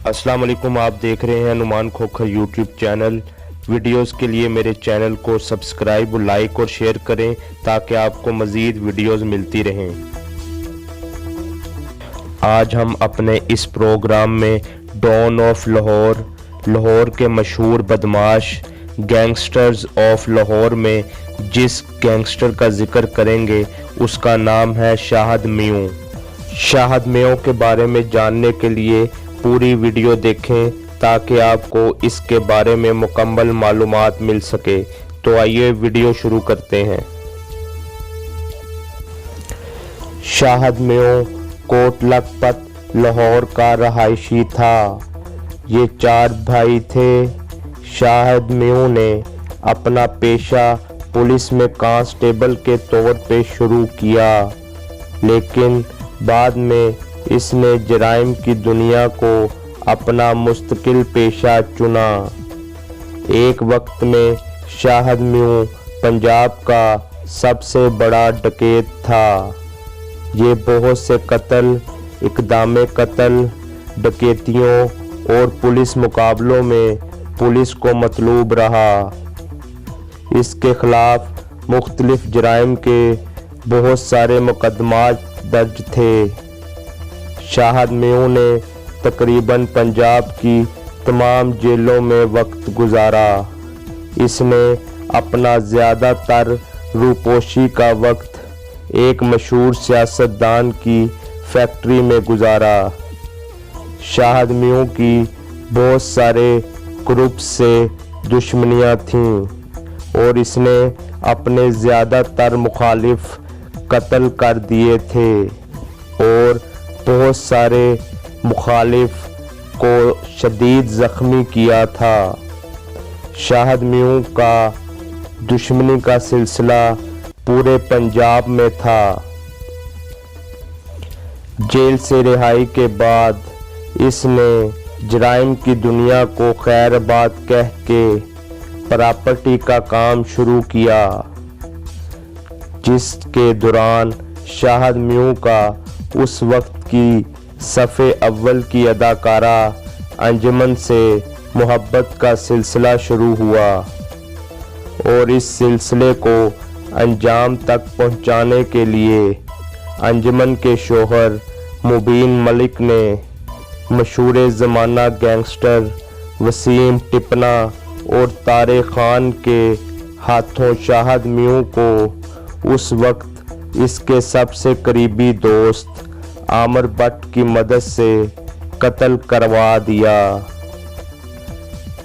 अस्सलाम वालेकुम। आप देख रहे हैं Numan Khokhar YouTube channel. Videos के लिए मेरे चैनल को सब्सक्राइब, लाइक और शेयर करें ताकि आपको मज़ीद वीडियोस मिलती रहें। आज हम अपने इस प्रोग्राम में डॉन ऑफ लाहौर, लाहौर के मशहूर बदमाश गैंगस्टर्स ऑफ लाहौर में जिस गैंगस्टर का जिक्र करेंगे उसका नाम है शाहद मेओ। शाहद मेओ के बारे में जानने के लिए पूरी वीडियो देखें ताकि आपको इसके बारे में मुकम्मल मालूमात मिल सके। तो आइए वीडियो शुरू करते हैं। शाहद मेओ कोट लखपत लाहौर का रहायशी था। ये 4 भाई थे। शाहद मेओ ने अपना पेशा पुलिस में कांस्टेबल के तौर पे शुरू किया, लेकिन बाद में इसने जराइम की दुनिया को अपना मुस्तकिल पेशा चुना। एक वक्त में शाहद मेओ पंजाब का सबसे बड़ा डकैत था। ये बहुत से कत्ल, इक़दामे कत्ल, डकैतियों और पुलिस मुकाबलों में पुलिस को मतलूब रहा। इसके खिलाफ मुख्तलिफ जराइम के बहुत सारे मुकदमात दर्ज थे। शाहद मेओ ने तकरीबन पंजाब की तमाम जेलों में वक्त गुजारा। इसने अपना ज़्यादातर रूपोशी का वक्त एक मशहूर सियासतदान की फैक्ट्री में गुजारा। शाहद मेओ की बहुत सारे ग्रुप से दुश्मनियां थीं और इसने अपने ज़्यादातर मुखालिफ कत्ल कर दिए थे और बहुत सारे मुखालिफ को शदीद ज़ख्मी किया था। शाहद मेओ का दुश्मनी का सिलसिला पूरे पंजाब में था। जेल से रिहाई के बाद इसने जराइम की दुनिया को खैरबाद कह के प्रॉपर्टी का काम शुरू किया, जिसके दौरान शाहद मेओ का उस वक्त की सफ़े अव्वल की अदाकारा अंजुमन से मोहब्बत का सिलसिला शुरू हुआ और इस सिलसिले को अंजाम तक पहुंचाने के लिए अंजुमन के शोहर मुबीन मलिक ने मशहूर ज़माना गैंगस्टर वसीम टिपना और तारे खान के हाथों शाहद मेओ को उस वक्त इसके सबसे करीबी दोस्त आमिर भट्ट की मदद से कत्ल करवा दिया।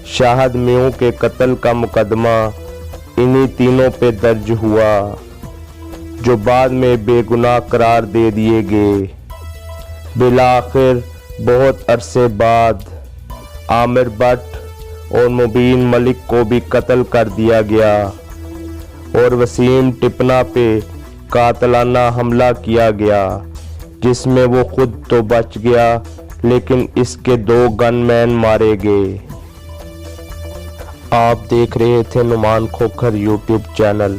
शाहद मेओ के कत्ल का मुकदमा इन्हीं तीनों पे दर्ज हुआ, जो बाद में बेगुनाह करार दे दिए गए। बिलाखिर बहुत अरसे बाद आमिर भट्ट और मुबीन मलिक को भी कत्ल कर दिया गया और वसीम टिपना पे कातलाना हमला किया गया, जिसमें वो खुद तो बच गया लेकिन इसके 2 गनमैन मारे गए। आप देख रहे थे नुमान खोखर यूट्यूब चैनल।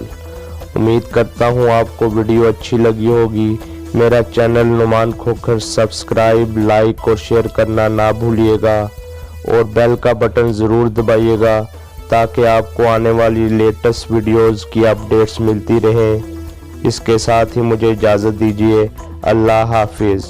उम्मीद करता हूँ आपको वीडियो अच्छी लगी होगी। मेरा channel Numan Khokhar subscribe, like और शेयर करना ना भूलिएगा और बेल का बटन ज़रूर दबाइएगा ताकि आपको आने वाली लेटेस्ट वीडियोस की अपडेट्स मिलती रहें। इसके साथ ही मुझे इजाज़त दीजिए। अल्लाह हाफिज़।